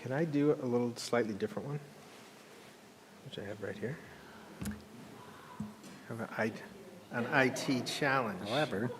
Can I do a little slightly different one, which I have right here? I have an IT challenge. However,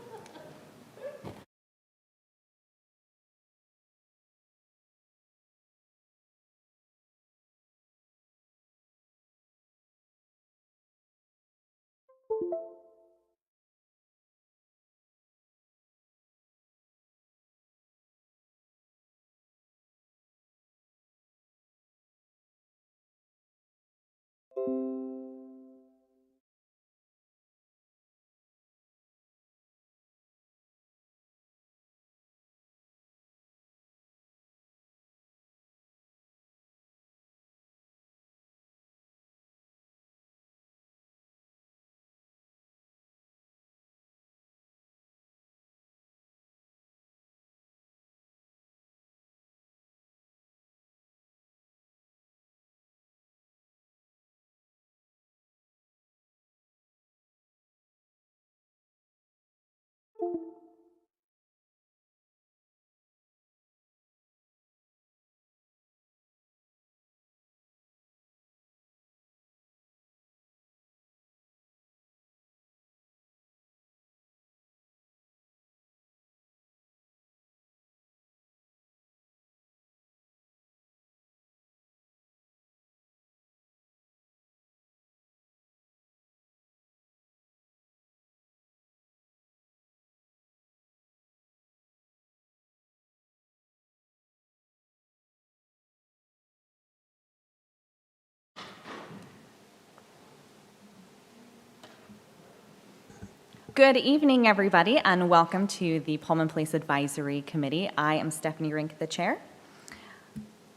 Good evening, everybody, and welcome to the Pullman Police Advisory Committee. I am Stephanie Rink, the chair.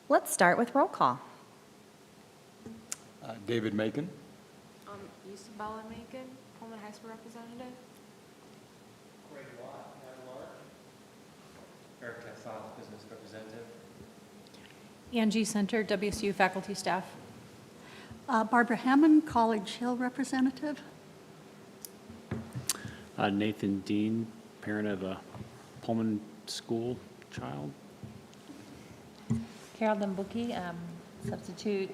Let's start with roll call. David Macon. Isabella Macon, Pullman High School representative. Greg Watt, at-large. Eric Casal, business representative. Angie Center, WSU faculty staff. Barbara Hammond, College Hill representative. Nathan Dean, parent of a Pullman school child. Carolyn Bookie, substitute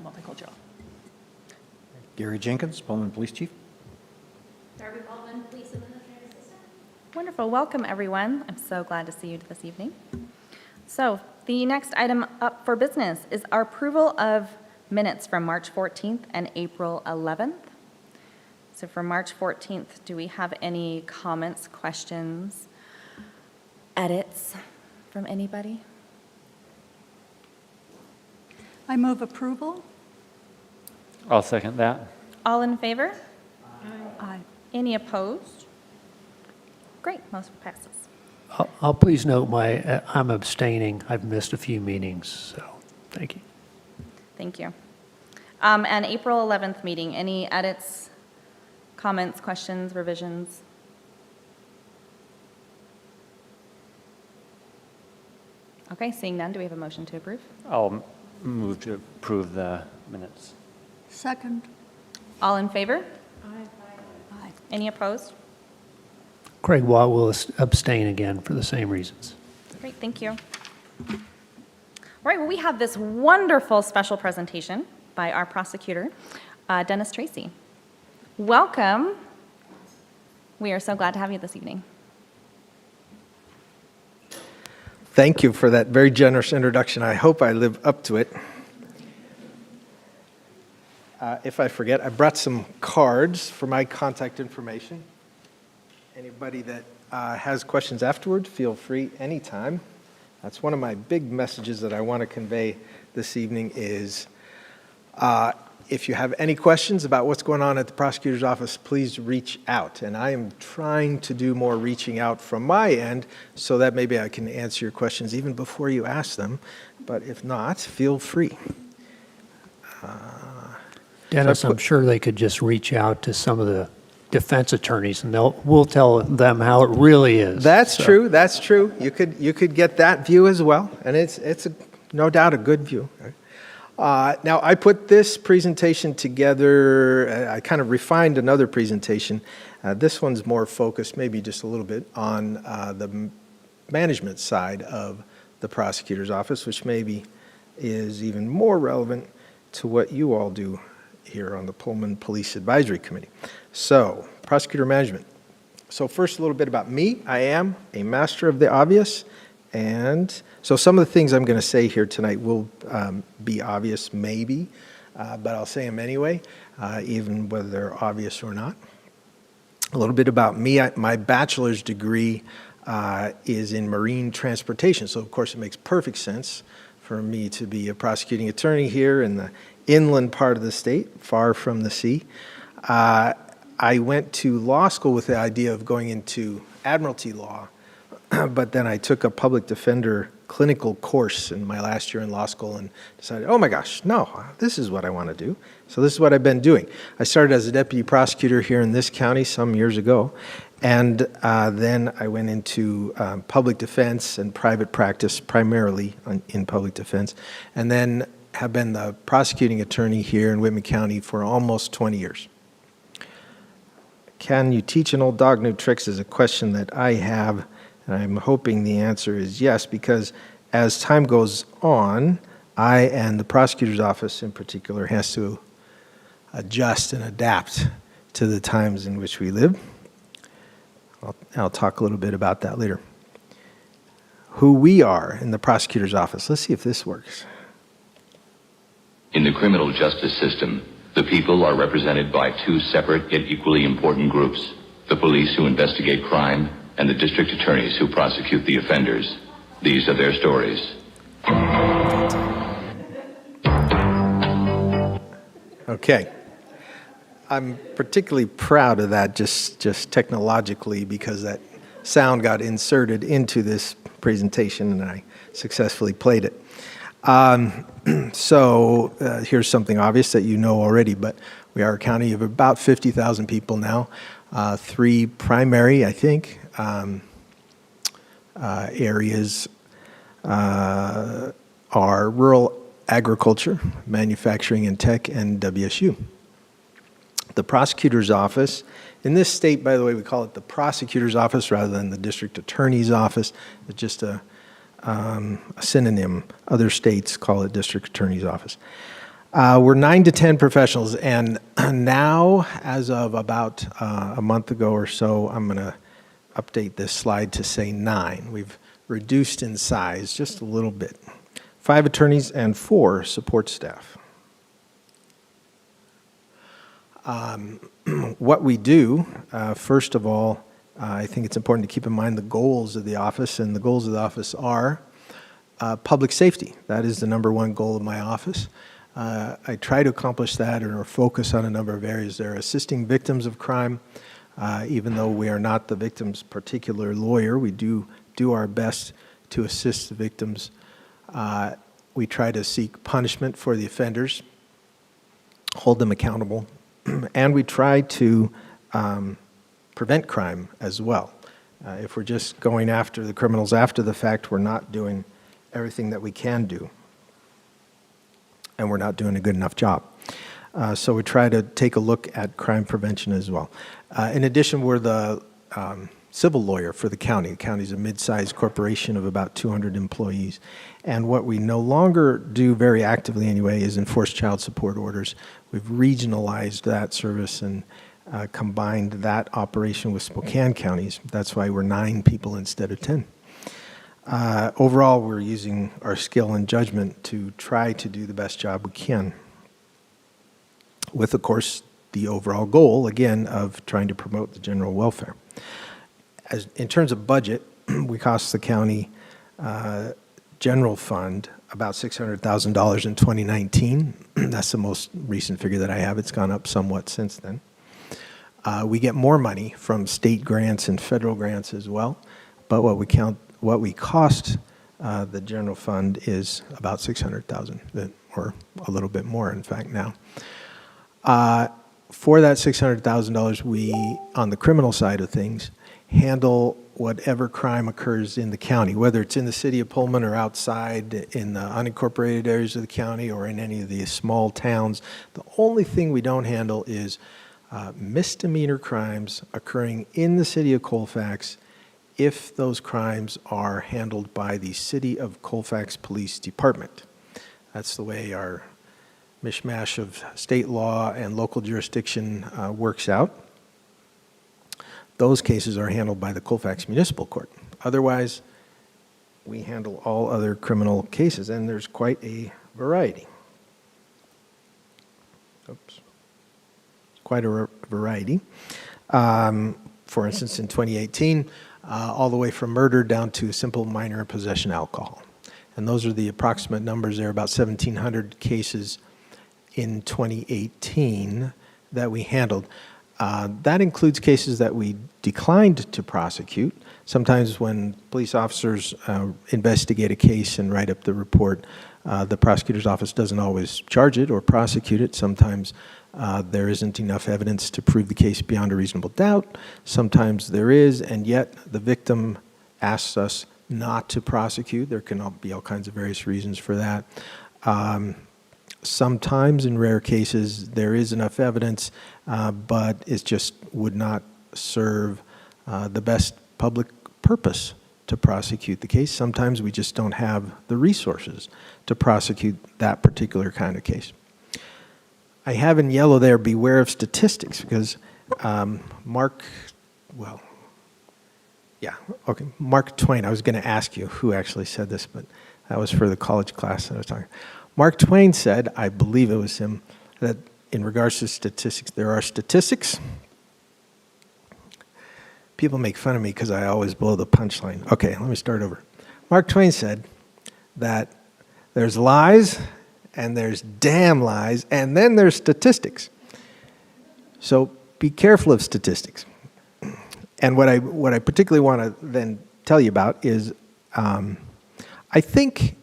multicultural. Gary Jenkins, Pullman Police Chief. Darby Baldwin, Police Administrative Assistant. Wonderful. Welcome, everyone. I'm so glad to see you this evening. So the next item up for business is our approval of minutes from March 14th and April 11th. So for March 14th, do we have any comments, questions, edits from anybody? I move approval. I'll second that. All in favor? Aye. Any opposed? Great, motion passes. I'll please note I'm abstaining. I've missed a few meetings, so thank you. Thank you. And April 11th meeting, any edits, comments, questions, revisions? Okay, seeing none, do we have a motion to approve? I'll move to approve the minutes. Second. All in favor? Aye. Any opposed? Craig Watt will abstain again for the same reasons. Great, thank you. All right, well, we have this wonderful special presentation by our prosecutor, Dennis Tracy. Welcome. We are so glad to have you this evening. Thank you for that very generous introduction. I hope I live up to it. If I forget, I brought some cards for my contact information. Anybody that has questions afterward, feel free anytime. That's one of my big messages that I want to convey this evening is if you have any questions about what's going on at the prosecutor's office, please reach out. And I am trying to do more reaching out from my end so that maybe I can answer your questions even before you ask them. But if not, feel free. Dennis, I'm sure they could just reach out to some of the defense attorneys, and we'll tell them how it really is. That's true. That's true. You could get that view as well, and it's no doubt a good view. Now, I put this presentation together. I kind of refined another presentation. This one's more focused, maybe just a little bit, on the management side of the prosecutor's office, which maybe is even more relevant to what you all do here on the Pullman Police Advisory Committee. So, prosecutor management. So first, a little bit about me. I am a master of the obvious, and so some of the things I'm going to say here tonight will be obvious, maybe, but I'll say them anyway, even whether they're obvious or not. A little bit about me. My bachelor's degree is in marine transportation, so of course it makes perfect sense for me to be a prosecuting attorney here in the inland part of the state, far from the sea. I went to law school with the idea of going into admiralty law, but then I took a public defender clinical course in my last year in law school and decided, oh my gosh, no, this is what I want to do. So this is what I've been doing. I started as a deputy prosecutor here in this county some years ago, and then I went into public defense and private practice, primarily in public defense, and then have been the prosecuting attorney here in Whitman County for almost 20 years. Can you teach an old dog new tricks is a question that I have, and I'm hoping the answer is yes, because as time goes on, I and the prosecutor's office in particular has to adjust and adapt to the times in which we live. I'll talk a little bit about that later. Who we are in the prosecutor's office. Let's see if this works. In the criminal justice system, the people are represented by two separate yet equally important groups: the police who investigate crime and the district attorneys who prosecute the offenders. These are their stories. Okay. I'm particularly proud of that just technologically because that sound got inserted into this presentation and I successfully played it. So here's something obvious that you know already, but we are a county of about 50,000 people now. Three primary, I think, areas are rural agriculture, manufacturing and tech, and WSU. The prosecutor's office, in this state, by the way, we call it the prosecutor's office rather than the district attorney's office. It's just a synonym. Other states call it district attorney's office. We're 9 to 10 professionals, and now, as of about a month ago or so, I'm going to update this slide to say 9. We've reduced in size just a little bit. 5 attorneys and 4 support staff. What we do, first of all, I think it's important to keep in mind the goals of the office, and the goals of the office are public safety. That is the #1 goal of my office. I try to accomplish that or focus on a number of areas there. Assisting victims of crime, even though we are not the victim's particular lawyer, we do our best to assist the victims. We try to seek punishment for the offenders, hold them accountable, and we try to prevent crime as well. If we're just going after the criminals after the fact, we're not doing everything that we can do, and we're not doing a good enough job. So we try to take a look at crime prevention as well. In addition, we're the civil lawyer for the county. The county is a mid-sized corporation of about 200 employees. And what we no longer do very actively anyway is enforce child support orders. We've regionalized that service and combined that operation with Spokane counties. That's why we're 9 people instead of 10. Overall, we're using our skill and judgment to try to do the best job we can, with, of course, the overall goal, again, of trying to promote the general welfare. In terms of budget, we cost the county general fund about $600,000 in 2019. That's the most recent figure that I have. It's gone up somewhat since then. We get more money from state grants and federal grants as well, but what we cost the general fund is about $600,000, or a little bit more, in fact, now. For that $600,000, we, on the criminal side of things, handle whatever crime occurs in the county, whether it's in the city of Pullman or outside in the unincorporated areas of the county or in any of the small towns. The only thing we don't handle is misdemeanor crimes occurring in the city of Colfax if those crimes are handled by the City of Colfax Police Department. That's the way our mishmash of state law and local jurisdiction works out. Those cases are handled by the Colfax Municipal Court. Otherwise, we handle all other criminal cases, and there's quite a variety. Oops. Quite a variety. For instance, in 2018, all the way from murder down to simple minor possession alcohol. And those are the approximate numbers there, about 1,700 cases in 2018 that we handled. That includes cases that we declined to prosecute. Sometimes when police officers investigate a case and write up the report, the prosecutor's office doesn't always charge it or prosecute it. Sometimes there isn't enough evidence to prove the case beyond a reasonable doubt. Sometimes there is, and yet the victim asks us not to prosecute. There can be all kinds of various reasons for that. Sometimes, in rare cases, there is enough evidence, but it just would not serve the best public purpose to prosecute the case. Sometimes we just don't have the resources to prosecute that particular kind of case. I have in yellow there, beware of statistics, because Mark Twain, I was going to ask you who actually said this, but that was for the college class that I was talking. Mark Twain said, I believe it was him, that in regards to statistics, there are statistics. People make fun of me because I always blow the punchline. Okay, let me start over. Mark Twain said that there's lies, and there's damn lies, and then there's statistics. So be careful of statistics. And what I particularly want to then tell you about is, I think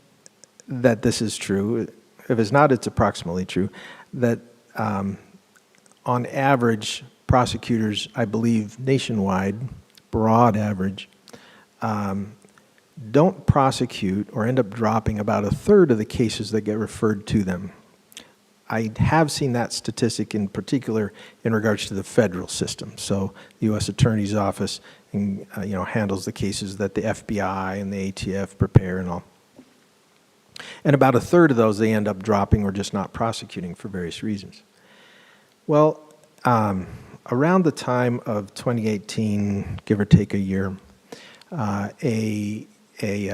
that this is true. If it's not, it's approximately true, that on average, prosecutors, I believe nationwide, broad average, don't prosecute or end up dropping about a third of the cases that get referred to them. I have seen that statistic in particular in regards to the federal system. So the U.S. Attorney's Office handles the cases that the FBI and the ATF prepare and all. And about a third of those they end up dropping or just not prosecuting for various reasons. Well, around the time of 2018, give or take a year, a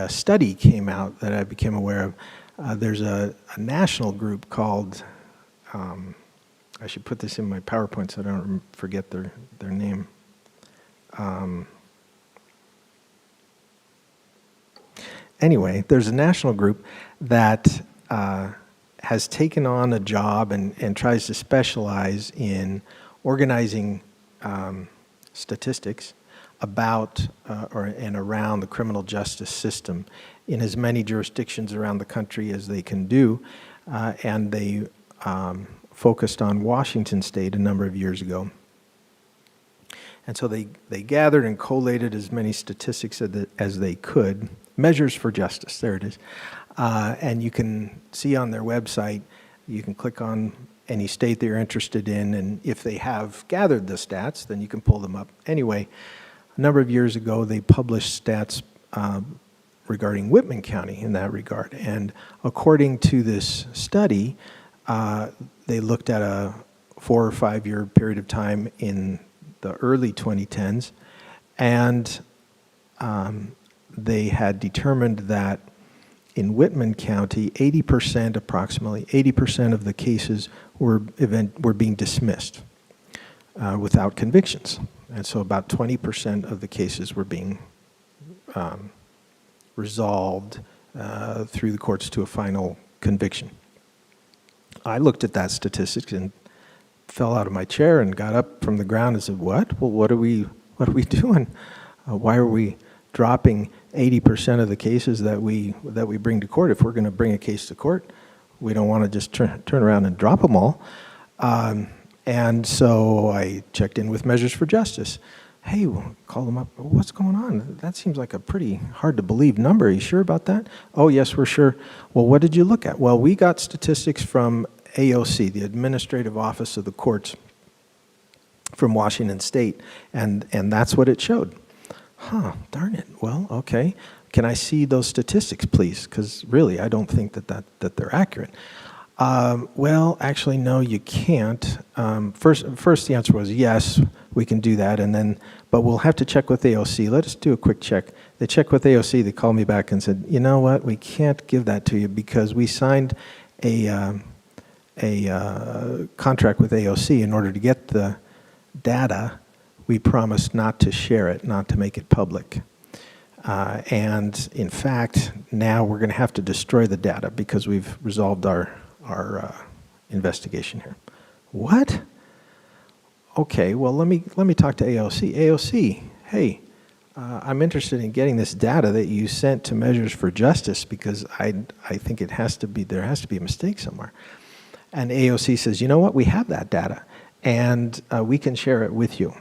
study came out that I became aware of. There's a national group called, I should put this in my PowerPoint so I don't forget their name. Anyway, there's a national group that has taken on a job and tries to specialize in organizing statistics about and around the criminal justice system in as many jurisdictions around the country as they can do. And they focused on Washington State a number of years ago. And so they gathered and collated as many statistics as they could. Measures for Justice, there it is. And you can see on their website, you can click on any state that you're interested in, and if they have gathered the stats, then you can pull them up. Anyway, a number of years ago, they published stats regarding Whitman County in that regard. And according to this study, they looked at a 4 or 5 year period of time in the early 2010s, and they had determined that in Whitman County, approximately 80% of the cases were being dismissed without convictions. And so about 20% of the cases were being resolved through the courts to a final conviction. I looked at that statistics and fell out of my chair and got up from the ground and said, what? Well, what are we doing? Why are we dropping 80% of the cases that we bring to court? If we're going to bring a case to court, we don't want to just turn around and drop them all. And so I checked in with Measures for Justice. Hey, call them up. What's going on? That seems like a pretty hard to believe number. Are you sure about that? Oh, yes, we're sure. Well, what did you look at? Well, we got statistics from AOC, the Administrative Office of the Courts from Washington State, and that's what it showed. Huh, darn it. Well, okay. Can I see those statistics, please? Because really, I don't think that they're accurate. Well, actually, no, you can't. First, the answer was yes, we can do that, but we'll have to check with AOC. Let us do a quick check. They checked with AOC. They called me back and said, you know what? We can't give that to you because we signed a contract with AOC in order to get the data. We promised not to share it, not to make it public. And in fact, now we're going to have to destroy the data because we've resolved our investigation here. What? Okay, well, let me talk to AOC. AOC, hey, I'm interested in getting this data that you sent to Measures for Justice because I think there has to be a mistake somewhere. And AOC says, you know what, we have that data, and we can share it with you.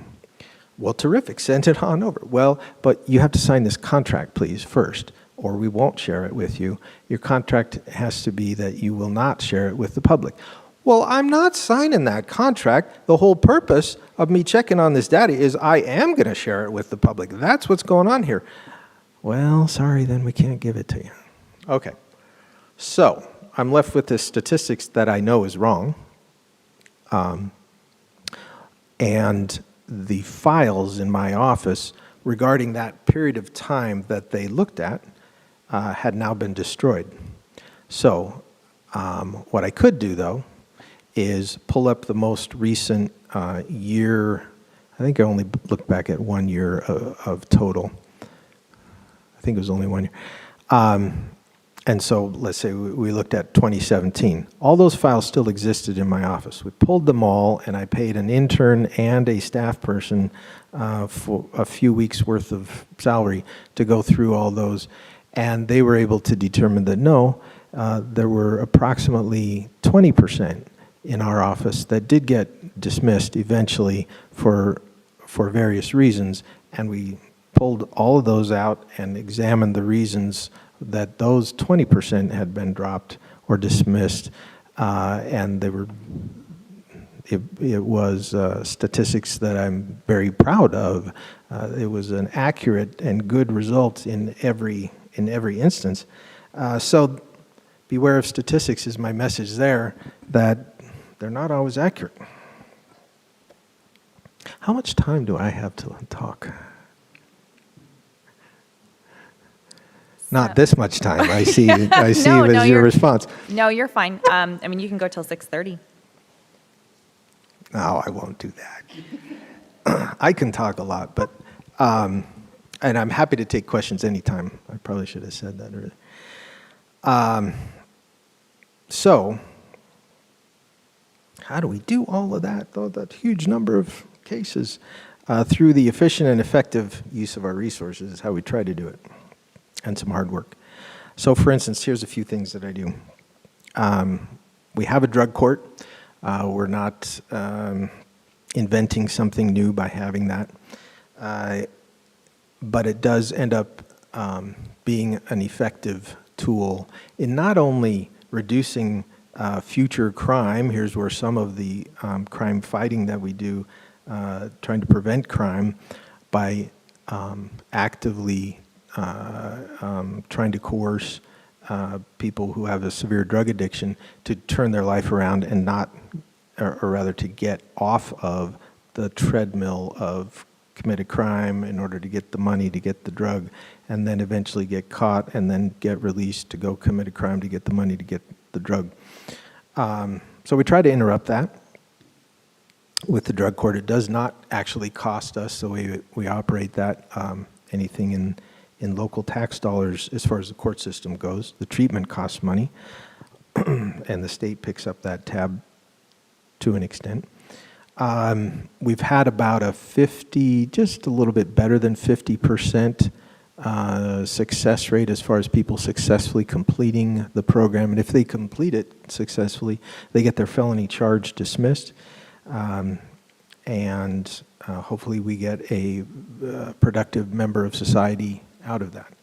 Well, terrific, send it on over. Well, but you have to sign this contract, please, first, or we won't share it with you. Your contract has to be that you will not share it with the public. Well, I'm not signing that contract. The whole purpose of me checking on this data is I am going to share it with the public. That's what's going on here. Well, sorry, then we can't give it to you. Okay, so I'm left with the statistics that I know is wrong. And the files in my office regarding that period of time that they looked at had now been destroyed. So what I could do, though, is pull up the most recent year. I think I only looked back at 1 year of total. I think it was only 1 year. And so let's say we looked at 2017. All those files still existed in my office. We pulled them all, and I paid an intern and a staff person for a few weeks' worth of salary to go through all those. And they were able to determine that no, there were approximately 20% in our office that did get dismissed eventually for various reasons. And we pulled all of those out and examined the reasons that those 20% had been dropped or dismissed, and it was statistics that I'm very proud of. It was an accurate and good result in every instance. So beware of statistics is my message there, that they're not always accurate. How much time do I have to talk? Not this much time. I see. I see. No, as your response. No, you're fine. I mean, you can go till 6:30. No, I won't do that. I can talk a lot, but and I'm happy to take questions anytime. I probably should have said that earlier. So, how do we do all of that? Though that huge number of cases through the efficient and effective use of our resources is how we try to do it. And some hard work. So for instance, here's a few things that I do. We have a drug court. We're not inventing something new by having that. But it does end up being an effective tool in not only reducing future crime. Here's where some of the crime fighting that we do, trying to prevent crime by actively trying to coerce people who have a severe drug addiction to turn their life around and not, or rather to get off of the treadmill of committed crime in order to get the money to get the drug, and then eventually get caught and then get released to go commit a crime to get the money to get the drug. So we try to interrupt that with the drug court. It does not actually cost us the way we operate that, anything in local tax dollars as far as the court system goes. The treatment costs money, and the state picks up that tab to an extent. We've had about a 50, just a little bit better than 50% success rate as far as people successfully completing the program. And if they complete it successfully, they get their felony charge dismissed. And hopefully we get a productive member of society out of that.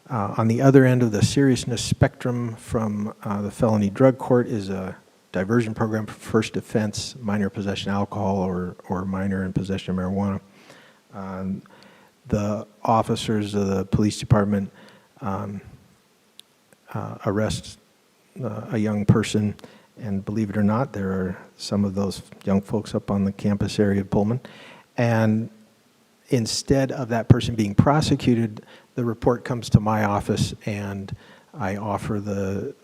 On the other end of the seriousness spectrum from the felony drug court is a diversion program for first offense, minor possession of alcohol or minor in possession of marijuana. The officers of the police department arrest a young person, and believe it or not, there are some of those young folks up on the campus area of Pullman, and instead of that person being prosecuted, the report comes to my office, and I offer the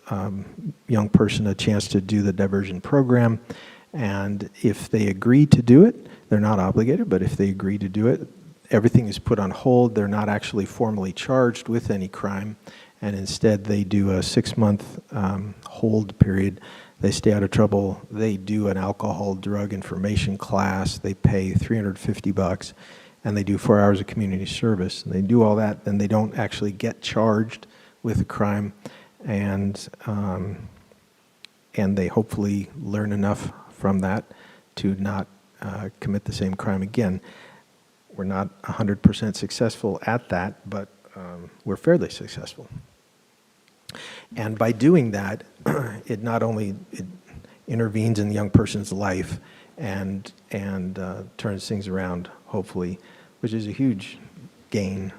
young person a chance to do the diversion program. And if they agree to do it, they're not obligated, but if they agree to do it, everything is put on hold. They're not actually formally charged with any crime, and instead they do a 6-month hold period. They stay out of trouble. They do an alcohol drug information class. They pay $350, and they do 4 hours of community service. And they do all that, then they don't actually get charged with a crime, and they hopefully learn enough from that to not commit the same crime again. We're not 100% successful at that, but we're fairly successful. And by doing that, it not only intervenes in the young person's life and turns things around, hopefully, which is a huge gain,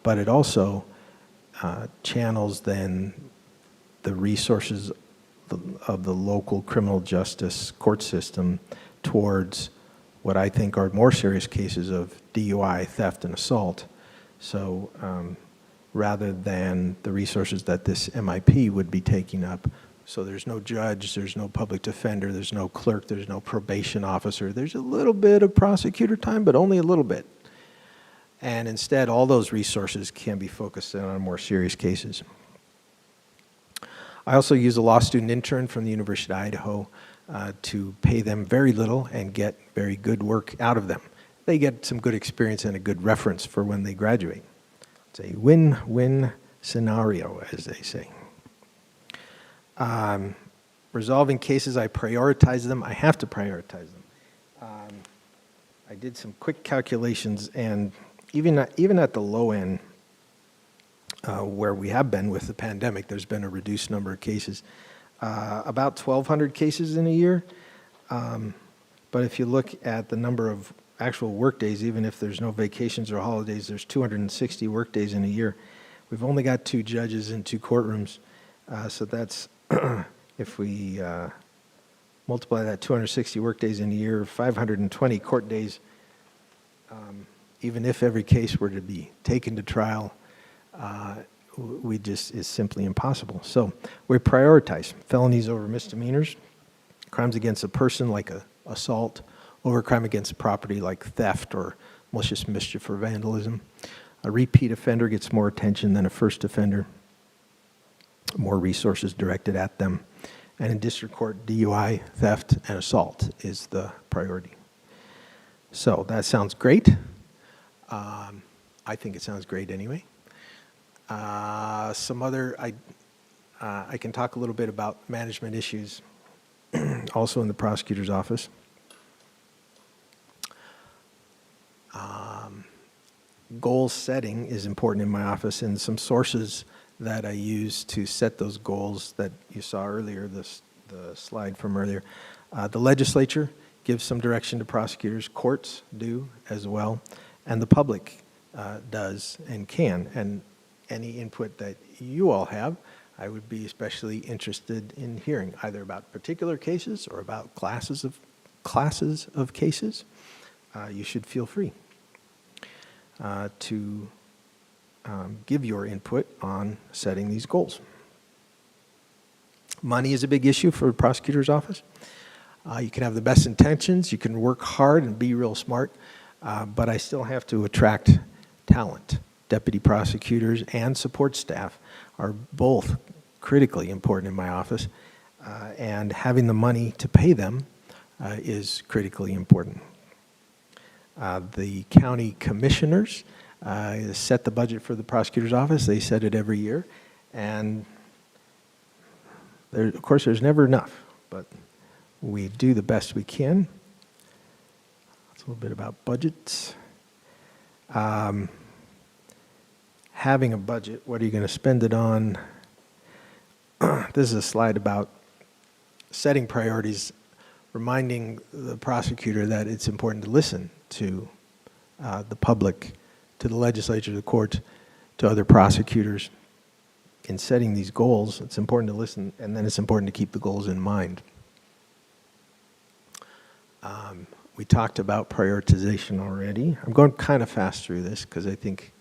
but it also channels then the resources of the local criminal justice court system towards what I think are more serious cases of DUI, theft, and assault. So rather than the resources that this MIP would be taking up, so there's no judge, there's no public defender, there's no clerk, there's no probation officer, there's a little bit of prosecutor time, but only a little bit. And instead, all those resources can be focused on more serious cases. I also use a law student intern from the University of Idaho to pay them very little and get very good work out of them. They get some good experience and a good reference for when they graduate. It's a win-win scenario, as they say. Resolving cases, I prioritize them. I have to prioritize them. I did some quick calculations, and even at the low end, where we have been with the pandemic, there's been a reduced number of cases, about 1,200 cases in a year. But if you look at the number of actual work days, even if there's no vacations or holidays, there's 260 work days in a year. We've only got 2 judges in 2 courtrooms, so that's, if we multiply that 260 work days in a year, 520 court days, even if every case were to be taken to trial, it's simply impossible. So we prioritize felonies over misdemeanors, crimes against a person like assault, over crime against property like theft or malicious mischief or vandalism. A repeat offender gets more attention than a first offender, more resources directed at them. And in district court, DUI, theft, and assault is the priority. So that sounds great. I think it sounds great anyway. Some other, I can talk a little bit about management issues also in the prosecutor's office. Goal setting is important in my office, and some sources that I use to set those goals that you saw earlier, the slide from earlier. The legislature gives some direction to prosecutors, courts do as well, and the public does and can. And any input that you all have, I would be especially interested in hearing, either about particular cases or about classes of cases. You should feel free to give your input on setting these goals. Money is a big issue for a prosecutor's office. You can have the best intentions, you can work hard and be real smart, but I still have to attract talent. Deputy prosecutors and support staff are both critically important in my office, and having the money to pay them is critically important. The county commissioners set the budget for the prosecutor's office. They set it every year, and of course there's never enough, but we do the best we can. That's a little bit about budgets. Having a budget, what are you going to spend it on? This is a slide about setting priorities, reminding the prosecutor that it's important to listen to the public, to the legislature, the courts, to other prosecutors. In setting these goals, it's important to listen, and then it's important to keep the goals in mind. We talked about prioritization already. I'm going kind of fast through this because I think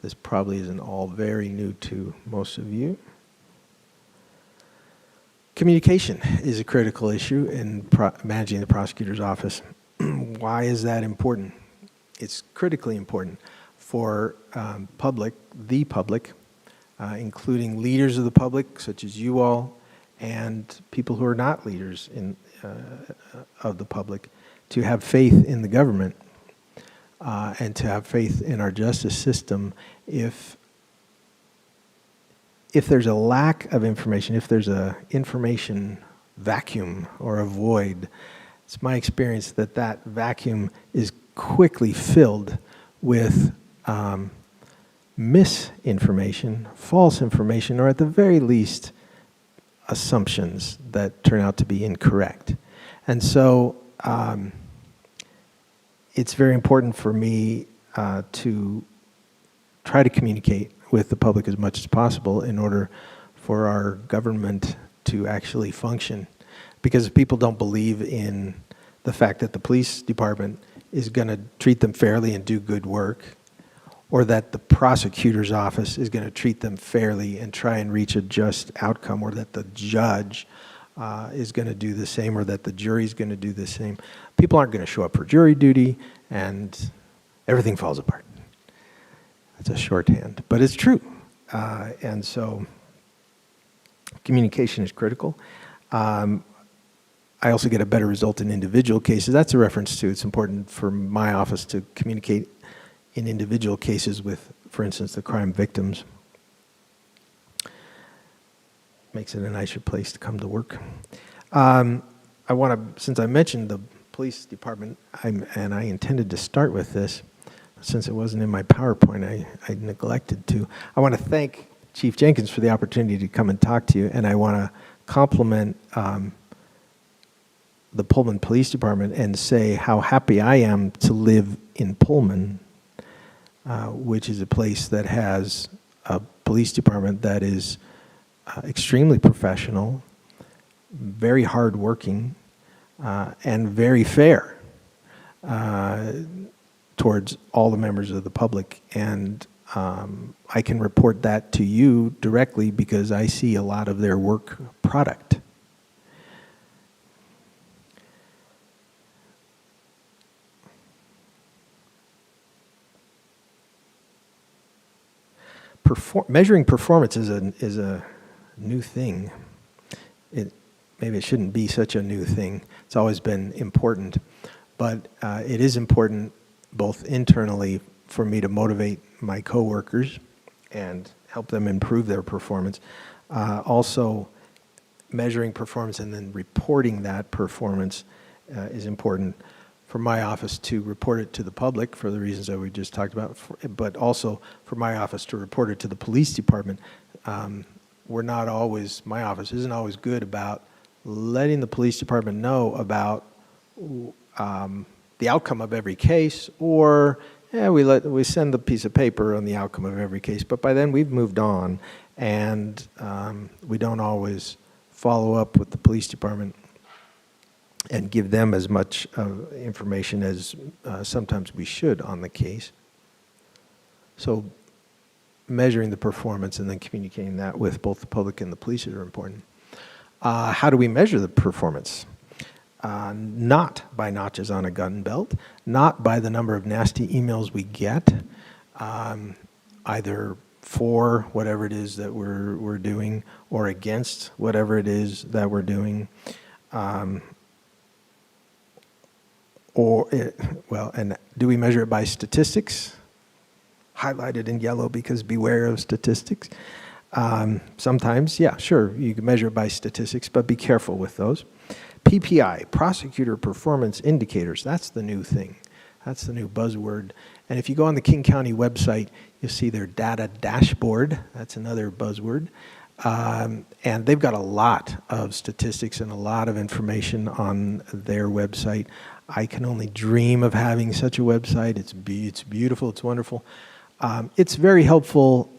this probably isn't all very new to most of you. Communication is a critical issue in managing the prosecutor's office. Why is that important? It's critically important for the public, including leaders of the public, such as you all, and people who are not leaders of the public, to have faith in the government and to have faith in our justice system. If there's a lack of information, if there's a information vacuum or a void, it's my experience that that vacuum is quickly filled with misinformation, false information, or at the very least, assumptions that turn out to be incorrect. And so it's very important for me to try to communicate with the public as much as possible in order for our government to actually function. Because if people don't believe in the fact that the police department is going to treat them fairly and do good work, or that the prosecutor's office is going to treat them fairly and try and reach a just outcome, or that the judge is going to do the same, or that the jury is going to do the same, people aren't going to show up for jury duty, and everything falls apart. That's a shorthand, but it's true. And so communication is critical. I also get a better result in individual cases. That's a reference to, it's important for my office to communicate in individual cases with, for instance, the crime victims. Makes it a nicer place to come to work. I want to, since I mentioned the police department, and I intended to start with this, since it wasn't in my PowerPoint, I neglected to. I want to thank Chief Jenkins for the opportunity to come and talk to you, and I want to compliment the Pullman Police Department and say how happy I am to live in Pullman, which is a place that has a police department that is extremely professional, very hardworking, and very fair towards all the members of the public. And I can report that to you directly because I see a lot of their work product. Measuring performance is a new thing. Maybe it shouldn't be such a new thing. It's always been important, but it is important both internally for me to motivate my coworkers and help them improve their performance. Also, measuring performance and then reporting that performance is important for my office to report it to the public for the reasons that we just talked about, but also for my office to report it to the police department. My office isn't always good about letting the police department know about the outcome of every case, or we send the piece of paper on the outcome of every case, but by then we've moved on, and we don't always follow up with the police department and give them as much information as sometimes we should on the case. So measuring the performance and then communicating that with both the public and the police are important. How do we measure the performance? Not by notches on a gun belt, not by the number of nasty emails we get, either for whatever it is that we're doing or against whatever it is that we're doing. And do we measure it by statistics? Highlighted in yellow because beware of statistics. Sometimes, yeah, sure, you can measure it by statistics, but be careful with those. PPI, Prosecutor Performance Indicators, that's the new thing. That's the new buzzword. And if you go on the King County website, you'll see their data dashboard. That's another buzzword. And they've got a lot of statistics and a lot of information on their website. I can only dream of having such a website. It's beautiful. It's wonderful. It's very helpful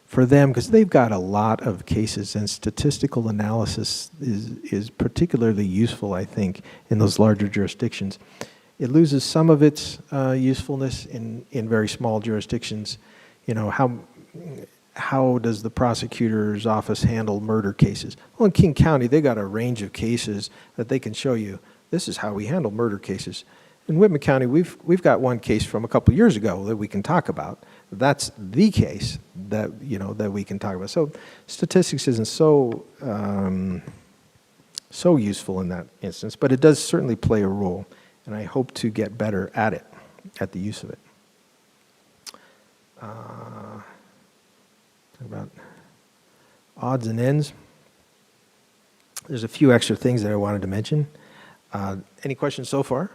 for them because they've got a lot of cases, and statistical analysis is particularly useful, I think, in those larger jurisdictions. It loses some of its usefulness in very small jurisdictions. You know, how does the prosecutor's office handle murder cases? Well, in King County, they got a range of cases that they can show you. This is how we handle murder cases. In Whitman County, we've got one case from a couple years ago that we can talk about. That's the case that that we can talk about. So statistics isn't so useful in that instance, but it does certainly play a role, and I hope to get better at it, at the use of it. Talk about odds and ends. There's a few extra things that I wanted to mention. Any questions so far?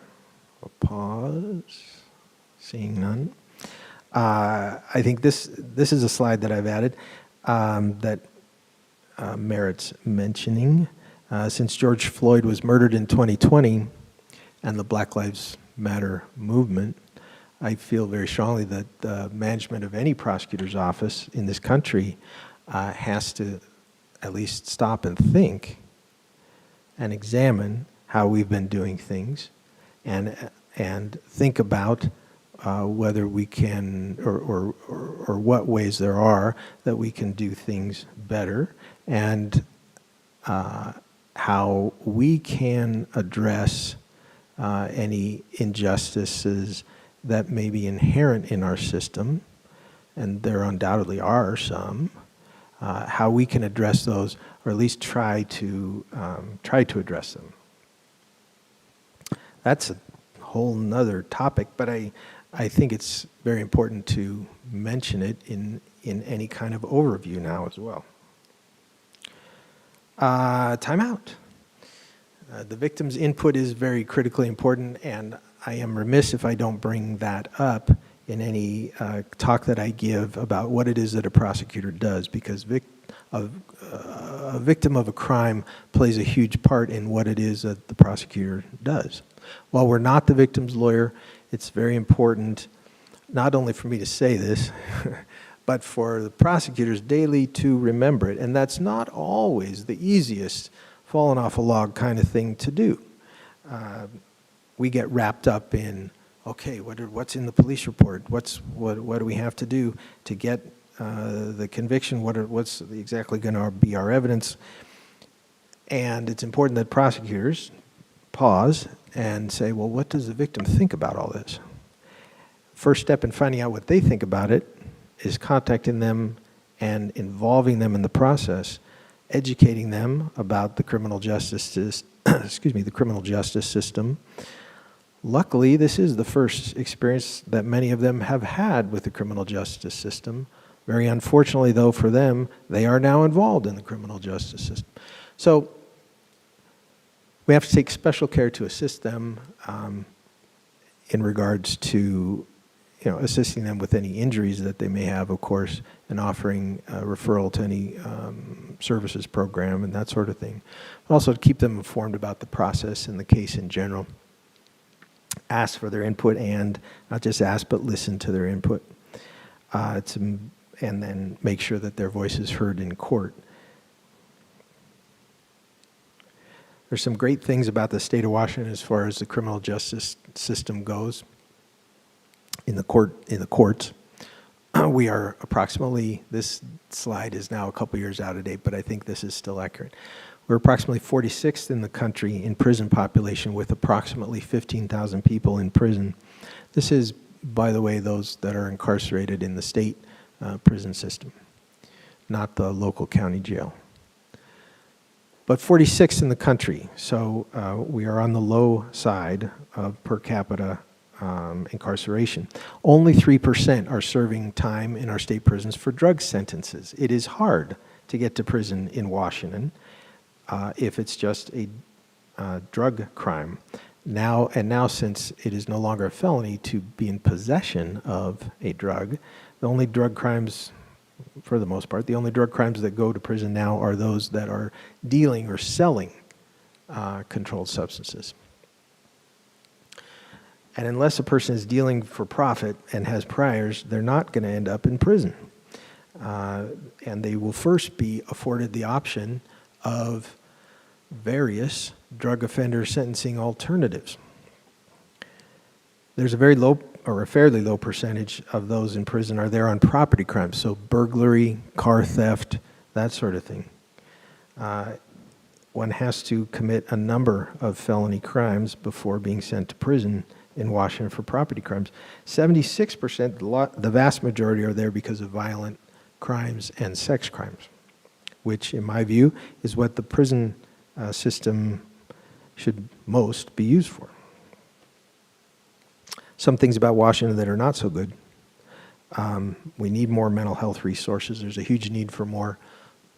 I'll pause. Seeing none. I think this is a slide that I've added that merits mentioning. Since George Floyd was murdered in 2020 and the Black Lives Matter movement, I feel very strongly that the management of any prosecutor's office in this country has to at least stop and think and examine how we've been doing things, and think about whether we can, or what ways there are that we can do things better, and how we can address any injustices that may be inherent in our system, and there undoubtedly are some, how we can address those, or at least try to address them. That's a whole nother topic, but I think it's very important to mention it in any kind of overview now as well. Timeout. The victim's input is very critically important, and I am remiss if I don't bring that up in any talk that I give about what it is that a prosecutor does, because a victim of a crime plays a huge part in what it is that the prosecutor does. While we're not the victim's lawyer, it's very important, not only for me to say this, but for the prosecutors daily to remember it. And that's not always the easiest falling off a log kind of thing to do. We get wrapped up in, okay, what's in the police report? What do we have to do to get the conviction? What's exactly going to be our evidence? And it's important that prosecutors pause and say, well, what does the victim think about all this? First step in finding out what they think about it is contacting them and involving them in the process, educating them about the criminal justice system. Luckily, this is the first experience that many of them have had with the criminal justice system. Very unfortunately, though, for them, they are now involved in the criminal justice system. So we have to take special care to assist them in regards to assisting them with any injuries that they may have, of course, and offering a referral to any services program and that sort of thing. But also to keep them informed about the process and the case in general. Ask for their input, and not just ask, but listen to their input. And then make sure that their voice is heard in court. There's some great things about the state of Washington as far as the criminal justice system goes. In the courts, we are approximately, this slide is now a couple years out of date, but I think this is still accurate. We're approximately 46th in the country in prison population, with approximately 15,000 people in prison. This is, by the way, those that are incarcerated in the state prison system, not the local county jail. But 46th in the country, so we are on the low side of per capita incarceration. Only 3% are serving time in our state prisons for drug sentences. It is hard to get to prison in Washington if it's just a drug crime. Now, since it is no longer a felony to be in possession of a drug, the only drug crimes, for the most part, the only drug crimes that go to prison now are those that are dealing or selling controlled substances. And unless a person is dealing for profit and has priors, they're not going to end up in prison. And they will first be afforded the option of various drug offender sentencing alternatives. There's a very low or a fairly low percentage of those in prison are there on property crimes, so burglary, car theft, that sort of thing. One has to commit a number of felony crimes before being sent to prison in Washington for property crimes. 76%, the vast majority, are there because of violent crimes and sex crimes, which, in my view, is what the prison system should most be used for. Some things about Washington that are not so good. We need more mental health resources. There's a huge need for more.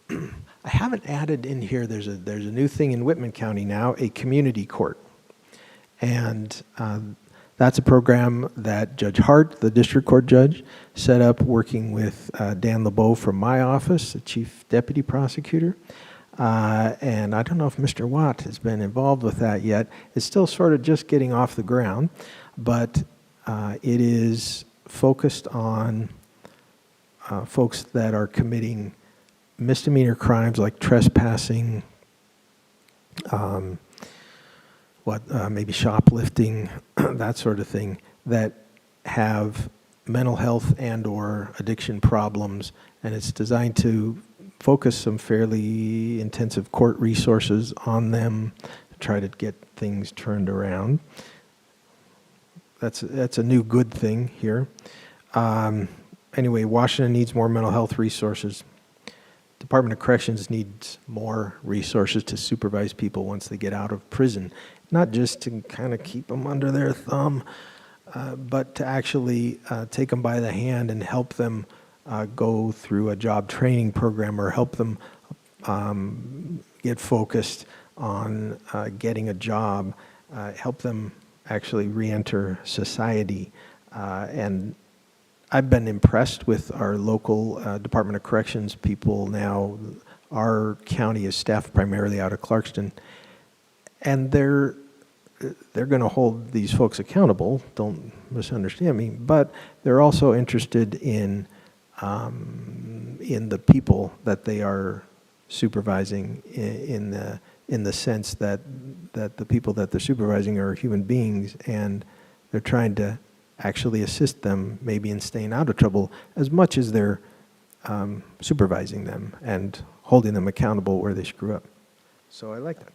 I haven't added in here, there's a new thing in Whitman County now, a community court. And that's a program that Judge Hart, the district court judge, set up working with Dan LeBeau from my office, the chief deputy prosecutor. And I don't know if Mr. Watt has been involved with that yet. It's still sort of just getting off the ground, but it is focused on folks that are committing misdemeanor crimes like trespassing, maybe shoplifting, that sort of thing, that have mental health and or addiction problems, and it's designed to focus some fairly intensive court resources on them to try to get things turned around. That's a new good thing here. Anyway, Washington needs more mental health resources. Department of Corrections needs more resources to supervise people once they get out of prison, not just to kind of keep them under their thumb, but to actually take them by the hand and help them go through a job training program or help them get focused on getting a job, help them actually re-enter society. And I've been impressed with our local Department of Corrections people now. Our county is staffed primarily out of Clarkston, and they're going to hold these folks accountable, don't misunderstand me, but they're also interested in the people that they are supervising in the sense that the people that they're supervising are human beings, and they're trying to actually assist them maybe in staying out of trouble as much as they're supervising them and holding them accountable where they screw up. So I like that.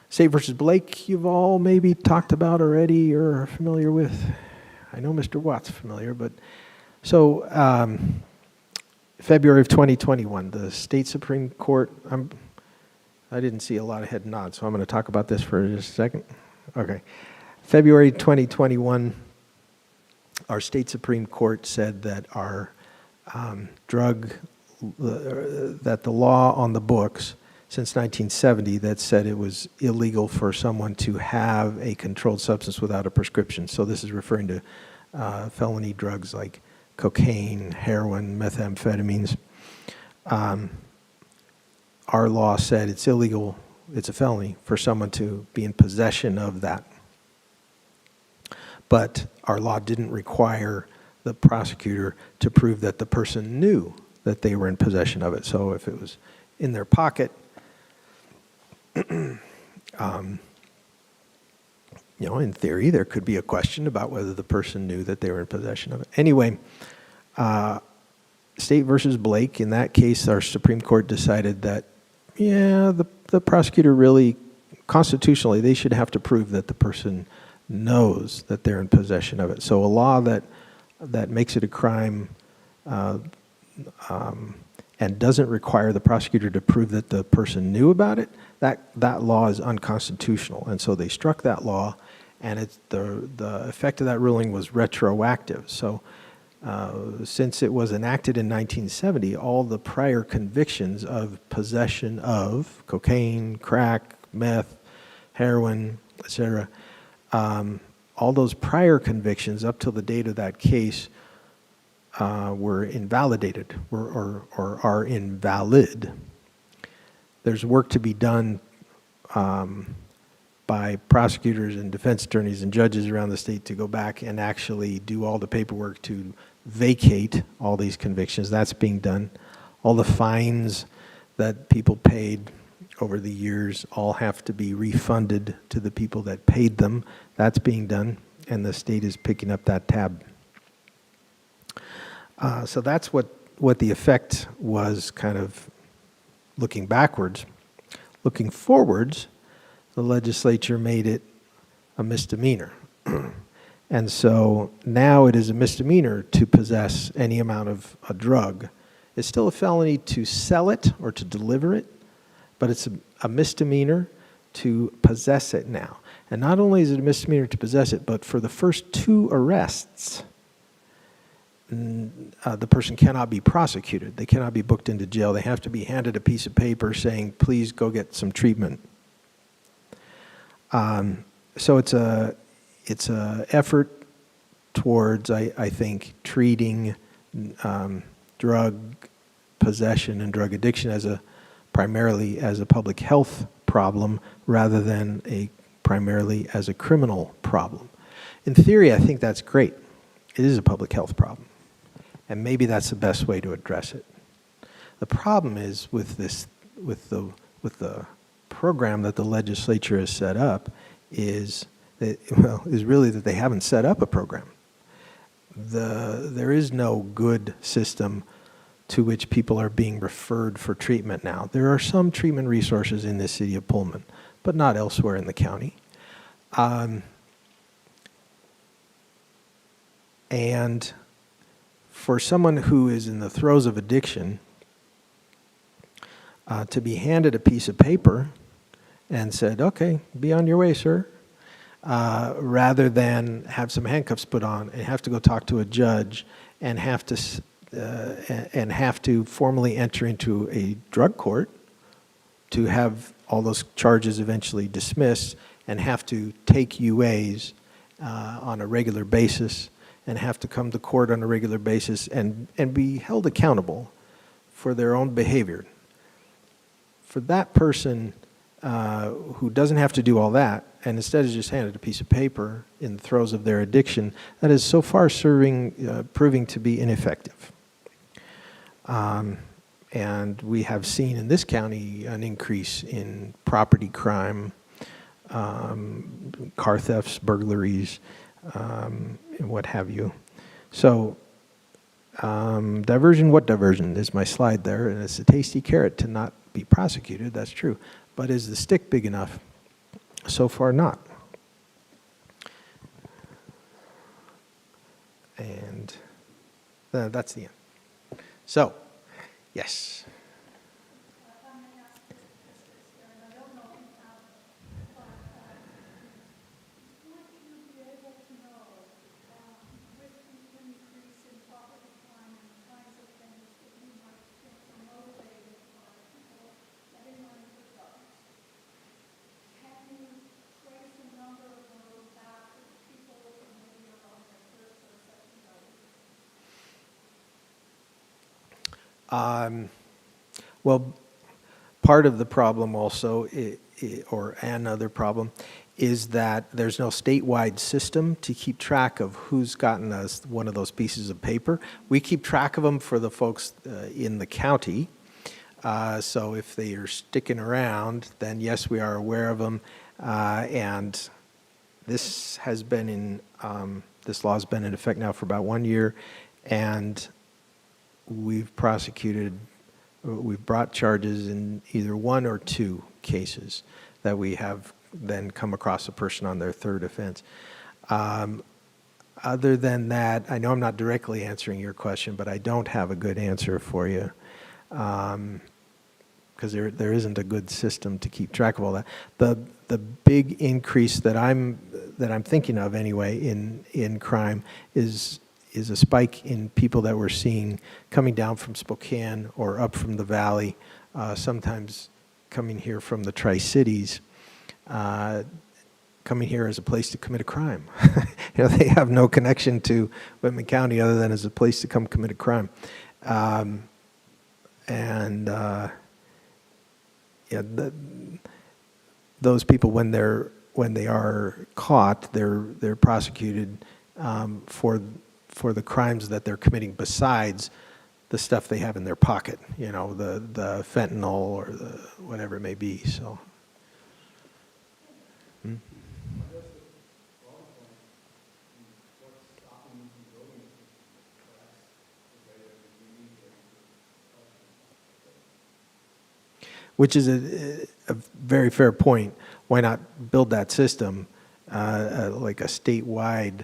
State versus Blake, you've all maybe talked about already or are familiar with. I know Mr. Watt's familiar, but so February of 2021, the state Supreme Court, I didn't see a lot of head nods, so I'm going to talk about this for just a second. Okay. February 2021, our state Supreme Court said that our that the law on the books since 1970 that said it was illegal for someone to have a controlled substance without a prescription. So this is referring to felony drugs like cocaine, heroin, methamphetamines. Our law said it's illegal, it's a felony for someone to be in possession of that. But our law didn't require the prosecutor to prove that the person knew that they were in possession of it. So if it was in their pocket, in theory, there could be a question about whether the person knew that they were in possession of it. Anyway, State versus Blake, in that case, our Supreme Court decided that, the prosecutor really, constitutionally, they should have to prove that the person knows that they're in possession of it. So a law that makes it a crime and doesn't require the prosecutor to prove that the person knew about it, that law is unconstitutional. And so they struck that law, and the effect of that ruling was retroactive. So since it was enacted in 1970, all the prior convictions of possession of cocaine, crack, meth, heroin, etc., all those prior convictions up till the date of that case were invalidated or are invalid. There's work to be done by by prosecutors and defense attorneys and judges around the state to go back and actually do all the paperwork to vacate all these convictions. That's being done. All the fines that people paid over the years all have to be refunded to the people that paid them. That's being done, and the state is picking up that tab. So that's what the effect was, kind of looking backwards. Looking forwards, the legislature made it a misdemeanor. And so now it is a misdemeanor to possess any amount of a drug. It's still a felony to sell it or to deliver it, but it's a misdemeanor to possess it now. And not only is it a misdemeanor to possess it, but for the first 2 arrests, the person cannot be prosecuted. They cannot be booked into jail. They have to be handed a piece of paper saying, please go get some treatment. So it's a effort towards, I think, treating drug possession and drug addiction primarily as a public health problem rather than primarily as a criminal problem. In theory, I think that's great. It is a public health problem, and maybe that's the best way to address it. The problem is with the program that the legislature has set up is really that they haven't set up a program. There is no good system to which people are being referred for treatment now. There are some treatment resources in the city of Pullman, but not elsewhere in the county. And for someone who is in the throes of addiction, to be handed a piece of paper and said, okay, be on your way, sir, rather than have some handcuffs put on and have to go talk to a judge and have to formally enter into a drug court to have all those charges eventually dismissed and have to take UAs on a regular basis and have to come to court on a regular basis and be held accountable for their own behavior. For that person who doesn't have to do all that and instead is just handed a piece of paper in the throes of their addiction, that is so far proving to be ineffective. And we have seen in this county an increase in property crime, car thefts, burglaries, and what have you. So diversion, what diversion is my slide there, and it's a tasty carrot to not be prosecuted, that's true. But is the stick big enough? So far not. And that's the end. So, yes. Well, part of the problem also, or another problem, is that there's no statewide system to keep track of who's gotten us one of those pieces of paper. We keep track of them for the folks in the county. So if they are sticking around, then yes, we are aware of them. And this has been this law has been in effect now for about 1 year, and we've brought charges in either 1 or 2 cases that we have then come across a person on their 3rd offense. Other than that, I know I'm not directly answering your question, but I don't have a good answer for you because there isn't a good system to keep track of all that. The big increase that I'm thinking of anyway in crime is a spike in people that we're seeing coming down from Spokane or up from the valley, sometimes coming here from the Tri-Cities, coming here as a place to commit a crime. They have no connection to Whitman County other than as a place to come commit a crime. Those people, when they're when they are caught, they're prosecuted for the crimes that they're committing besides the stuff they have in their pocket, you know, the fentanyl or the whatever it may be. So. Hmm? Which is a very fair point. Why not build that system like a statewide?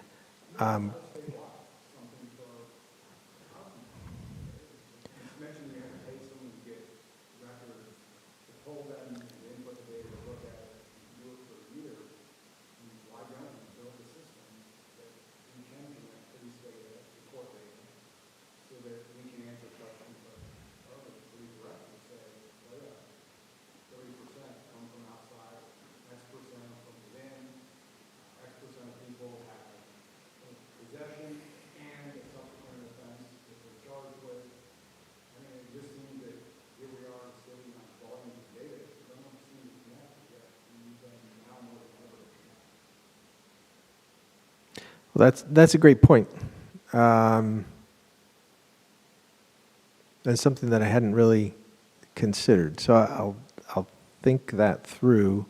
Well, that's a great point. That's something that I hadn't really considered. So I'll think that through.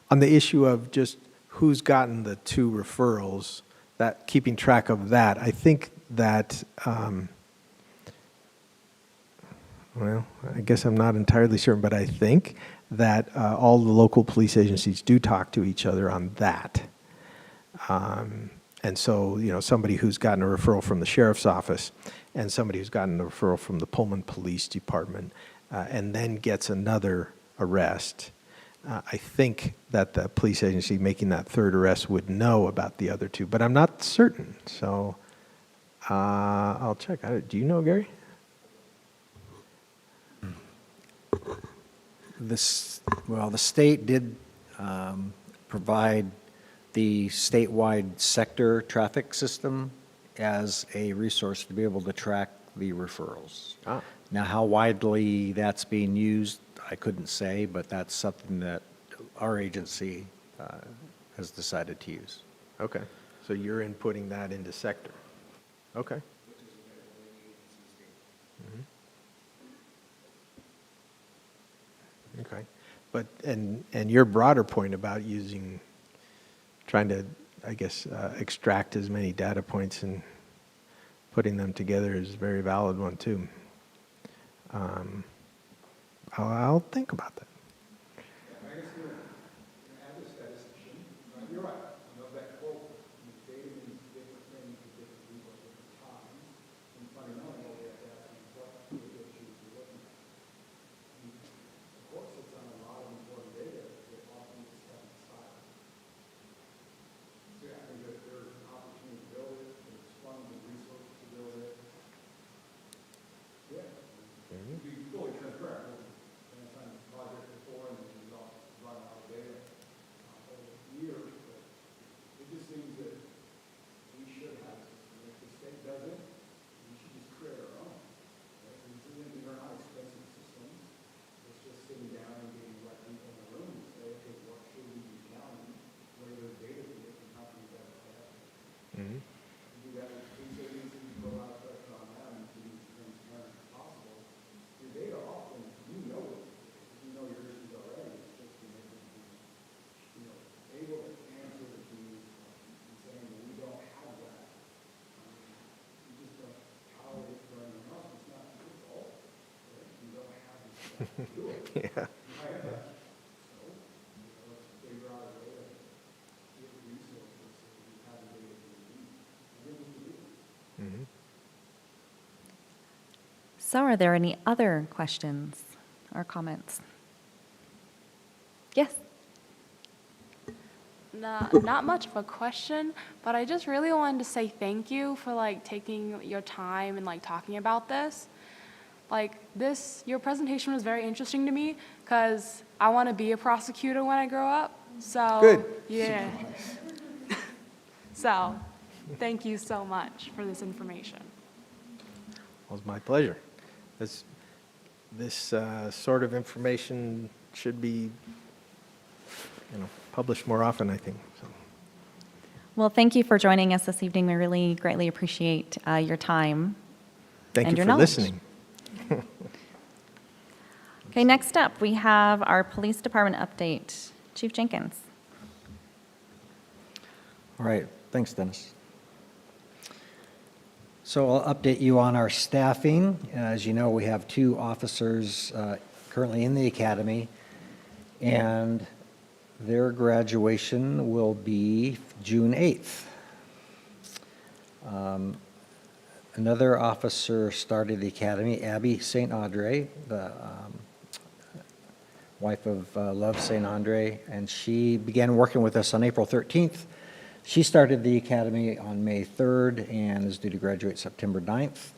On the issue of just who's gotten the 2 referrals, that keeping track of that, I think that, well, I guess I'm not entirely certain, but I think that all the local police agencies do talk to each other on that. And so, you know, somebody who's gotten a referral from the sheriff's office and somebody who's gotten a referral from the Pullman Police Department and then gets another arrest, I think that the police agency making that 3rd arrest would know about the other 2, but I'm not certain. So I'll check. Do you know, Gary? The state did provide the statewide sector traffic system as a resource to be able to track the referrals. Now, how widely that's being used, I couldn't say, but that's something that our agency has decided to use. Okay. So you're inputting that into sector. Okay. Okay. But, and your broader point about trying to, I guess, extract as many data points and putting them together is a very valid one, too. I'll think about that. Yeah. So are there any other questions or comments? Yes. Not much of a question, but I just really wanted to say thank you for like taking your time and like talking about this. Like your presentation was very interesting to me because I want to be a prosecutor when I grow up. So Good. Yeah. So thank you so much for this information. It was my pleasure. This sort of information should be publish more often, I think. So, Well, thank you for joining us this evening. We really greatly appreciate your time thank and you your for knowledge. listening. Okay, next up, we have our police department update. Chief Jenkins. All right, thanks, Dennis. So I'll update you on our staffing. As you know, we have 2 officers currently in the academy, and their graduation will be June 8th. Another officer started the academy, Abby St. Andre, the wife of Love St. Andre, and she began working with us on April 13th. She started the academy on May 3rd and is due to graduate September 9th.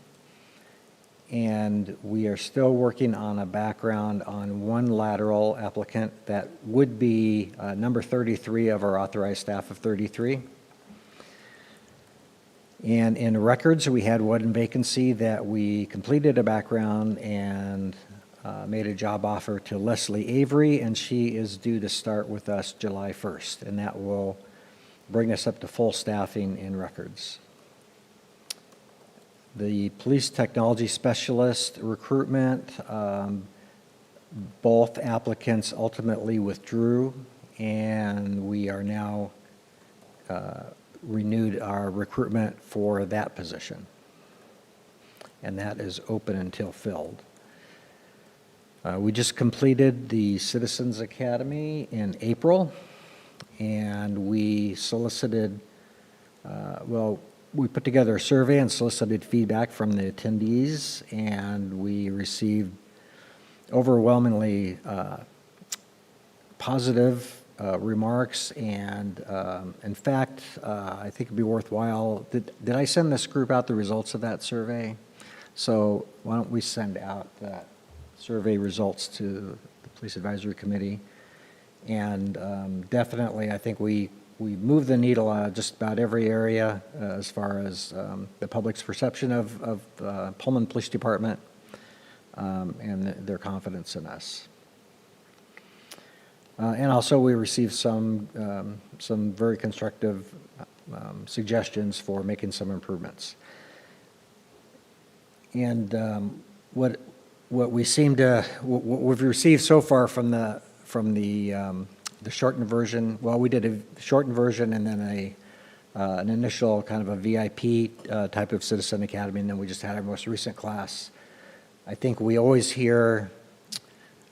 And we are still working on a background on one lateral applicant that would be number 33 of our authorized staff of 33. And in records, we had one vacancy that we completed a background and made a job offer to Leslie Avery, and she is due to start with us July 1st, and that will bring us up to full staffing in records. The police technology specialist recruitment, both applicants ultimately withdrew, and we are now renewed our recruitment for that position. And that is open until filled. We just completed the Citizens Academy in April, and we solicited, we put together a survey and solicited feedback from the attendees, and we received overwhelmingly positive remarks. And in fact, I think it'd be worthwhile. Did I send this group out the results of that survey? So why don't we send out that survey results to the Police Advisory Committee? And definitely, I think we moved the needle on just about every area as far as the public's perception of Pullman Police Department and their confidence in us. And also, we received some very constructive suggestions for making some improvements. And what we've received so far from the shortened version, well, we did a shortened version and then an initial kind of a VIP type of Citizen Academy, and then we just had our most recent class. I think we always hear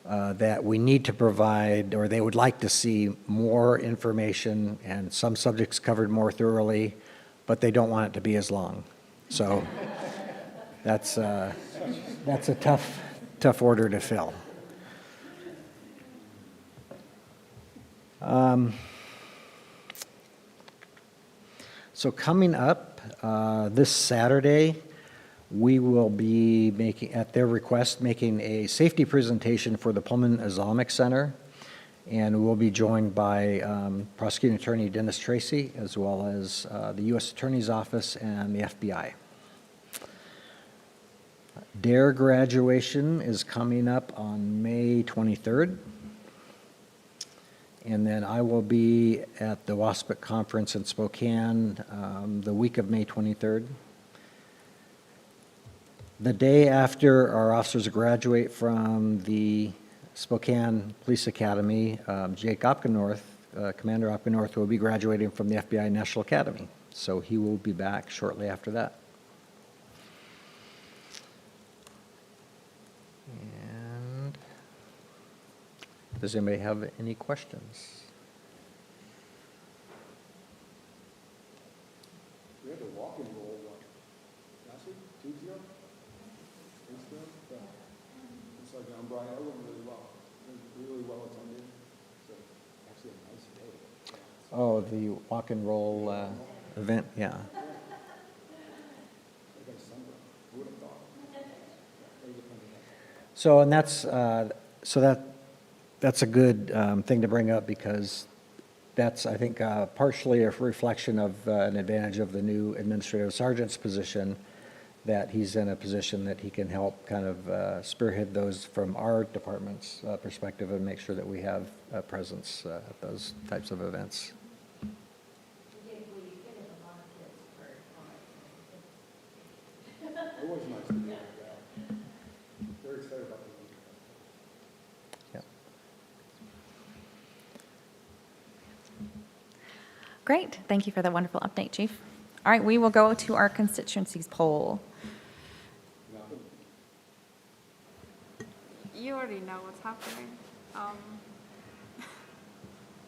that we need to provide, or they would like to see more information and some subjects covered more thoroughly, but they don't want it to be as long. So that's a tough order to fill. So coming up this Saturday, we will be making, at their request, making a safety presentation for the Pullman Islamic Center, and we'll be joined by Prosecuting Attorney Dennis Tracy, as well as the U.S. Attorney's Office and the FBI. Their graduation is coming up on May 23rd. And then I will be at the WASPIC conference in Spokane the week of May 23rd. The day after our officers graduate from the Spokane Police Academy, Jake Opgenorth, Commander Opgenorth, will be graduating from the FBI National Academy. So he will be back shortly after that. And does anybody have any questions? We had to walk and roll last week, 2 weeks ago? It's like on Brian, it went really well. It was really well attended. So actually a nice day. Oh, the walk and roll event, yeah. I got a sunburn. Who would have thought? So, and that's a good thing to bring up, because that's, I think, partially a reflection of an advantage of the new administrative sergeant's position, that he's in a position that he can help kind of spearhead those from our department's perspective and make sure that we have a presence at those types of events. It was nice to be like that. Very excited about the weekend. Yeah. Great, thank you for that wonderful update, Chief. All right, we will go to our constituencies poll. You already know what's happening.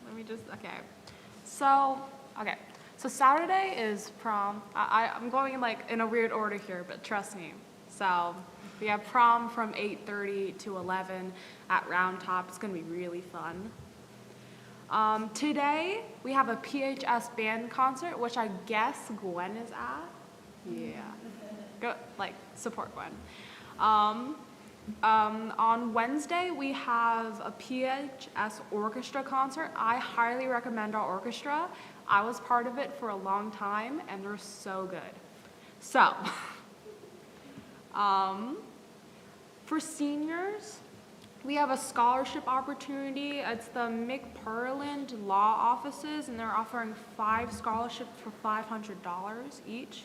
Let me just, okay. So Saturday is prom. I'm going like in a weird order here, but trust me. So we have prom from 8:30 to 11 at Round Top. It's gonna be really fun. Today we have a PHS band concert, which I guess Gwen is at. Yeah, go like support Gwen. On Wednesday, we have a PHS orchestra concert. I highly recommend our orchestra. I was part of it for a long time, and they're so good. So, for seniors, we have a scholarship opportunity. It's the McParland Law Offices, and they're offering 5 scholarships for $500 each.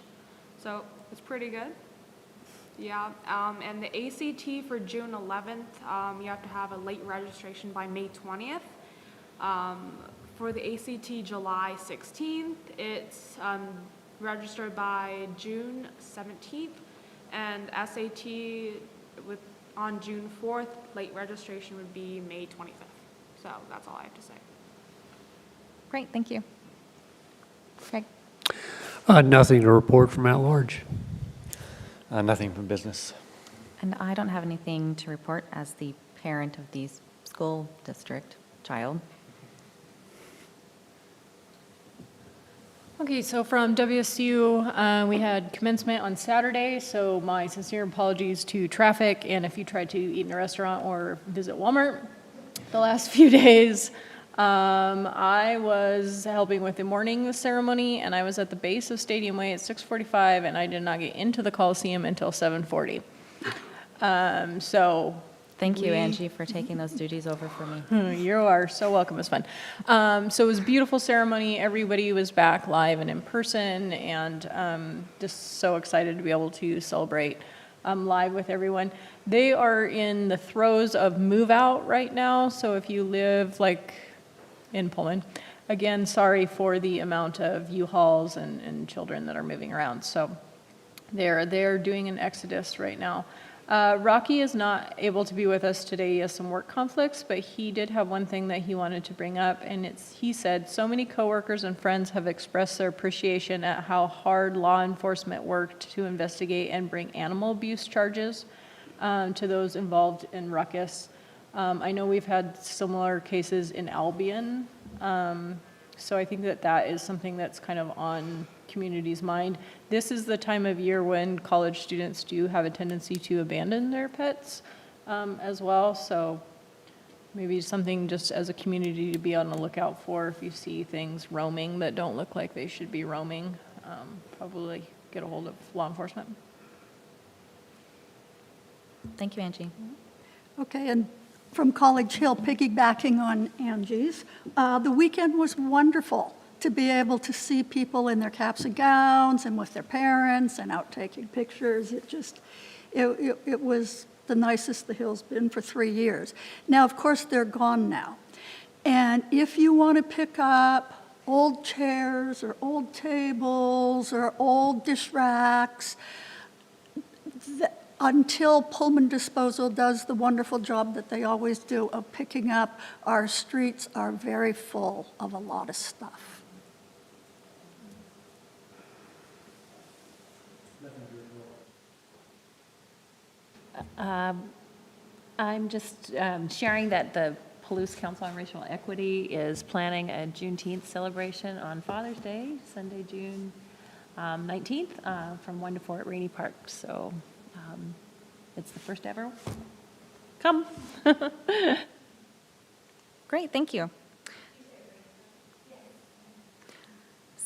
So, it's pretty good. Yeah, and the ACT for June 11th, you have to have a late registration by May 20th. For the ACT July 16th, it's registered by June 17th, and SAT on June 4th, late registration would be May 25th. So that's all I have to say. Great, thank you. Craig? Nothing to report from at large. Nothing from business. And I don't have anything to report as the parent of the school district child. Okay, so from WSU, we had commencement on Saturday, so my sincere apologies to traffic, and if you tried to eat in a restaurant or visit Walmart the last few days. I was helping with the morning ceremony, and I was at the base of Stadium Way at 6:45, and I did not get into the Coliseum until 7:40. Thank you, Angie, for taking those duties over for me. You are so welcome. It was fun. So it was a beautiful ceremony. Everybody was back live and in person, and just so excited to be able to celebrate live with everyone. They are in the throes of move out right now, so if you live like in Pullman, again, sorry for the amount of U-Hauls and children that are moving around. So they're doing an exodus right now. Rocky is not able to be with us today. He has some work conflicts, but he did have one thing that he wanted to bring up, and he said, so many coworkers and friends have expressed their appreciation at how hard law enforcement worked to investigate and bring animal abuse charges to those involved in Ruckus. I know we've had similar cases in Albion, so I think that is something that's kind of on community's mind. This is the time of year when college students do have a tendency to abandon their pets as well, so maybe something just as a community to be on the lookout for if you see things roaming that don't look like they should be roaming. Probably get a hold of law enforcement. Thank you, Angie. Okay, and from College Hill, piggybacking on Angie's, the weekend was wonderful to be able to see people in their caps and gowns and with their parents and out taking pictures. It was the nicest the Hill's been for 3 years. Now, of course, they're gone now. And if you want to pick up old chairs or old tables or old dish racks, until Pullman Disposal does the wonderful job that they always do of picking up, our streets are very full of a lot of stuff. I'm just sharing that the Palouse Council on Racial Equity is planning a Juneteenth celebration on Father's Day, Sunday, June 19th, from 1 to 4 at Rainey Park. So it's the first ever. Come. Great, thank you.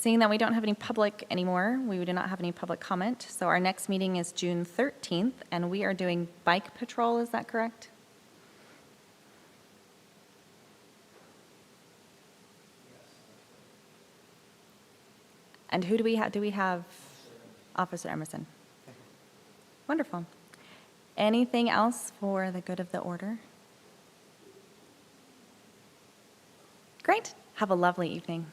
Seeing that we don't have any public anymore, we do not have any public comment. So our next meeting is June 13th, and we are doing bike patrol, is that correct? And who do we have? Do we have Officer Emerson? Wonderful. Anything else for the good of the order? Great. Have a lovely evening.